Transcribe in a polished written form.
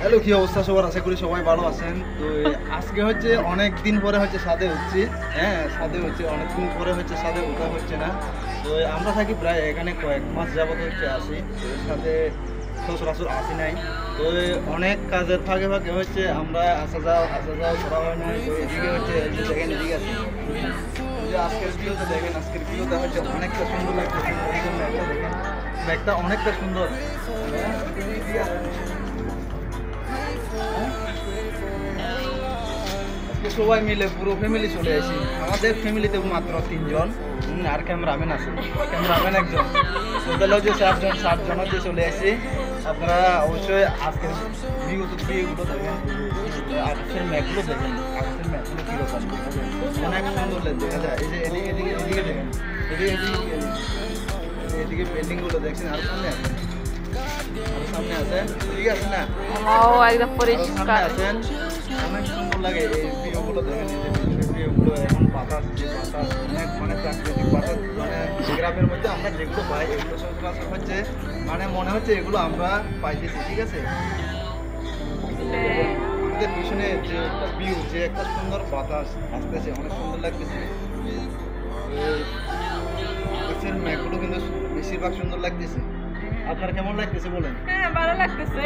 Hello, কি অবস্থা সবার? আশা করি সবাই ভালো আছেন। তো আজকে হচ্ছে অনেক দিন পরে হচ্ছে ছাদে হচ্ছে, হ্যাঁ ছাদে হচ্ছে অনেক দিন পরে হচ্ছে ছাদে ওঠা হচ্ছে না। তো আমরা থাকি প্রায় এখানে কয়েক মাস যাবত হচ্ছে আসি, তো এর সাথে সচরাচর আসি নাই। তো অনেক কাজের ফাঁকে ফাঁকে হচ্ছে আমরা আসা যাওয়া করা হয় নাই। তো এদিকে হচ্ছে এই যে দেখেন এদিকে আছে, এই যে আজকের ভিউতে দেখেন, আজকের ভিউটা হচ্ছে অনেকটা সুন্দর লাগছে। এদিকে মেঘটা দেখেন, মেঘটা অনেকটা সুন্দর। আজকে সবাই মিলে পুরো ফ্যামিলি চলে আসি। আমাদের ফ্যামিলিতে মাত্র 3 জন, আর ক্যামেরাম্যান আছে, ক্যামেরাম্যান একজন। টোটাল হচ্ছে 7 জন হচ্ছে চলে আসি। আপনারা অবশ্যই আজকের ভিউগুলো দেখেন, আকাশের মেঘগুলো দেখেন, আকাশের মেঘগুলো কীরকম অনেক সুন্দর দেখা যায়। এই যে এদিকে এদিকে এদিকে দেখেন, এদিকে এদিকে এদিকে বিল্ডিংগুলো দেখছেন। আর সামনে আছে, আর সামনে আছে, ঠিক আছে না? একদম সামনে পরিষ্কার। আছেন, অনেক সুন্দর লাগে এই ভিউগুলো দেখেন। এই যে পিছনের ভিউগুলো, এখন বাতাস, যে বাতাস অনেক মানে প্রাকৃতিক বাতাস, মানে গ্রামের মধ্যে আমরা যেগুলো পাই এগুলো সচরাচর হচ্ছে মানে মনে হচ্ছে এগুলো আমরা পাইতেছি, ঠিক আছে? আমাদের পিছনে যে একটা ভিউ, যে একটা সুন্দর বাতাস আসতেছে, অনেক সুন্দর লাগতেছে। গাছের মেঘগুলো কিন্তু বেশিরভাগ সুন্দর লাগতেছে। আপনার কেমন লাগতেছে বলেন? হ্যাঁ, ভালো লাগতেছে।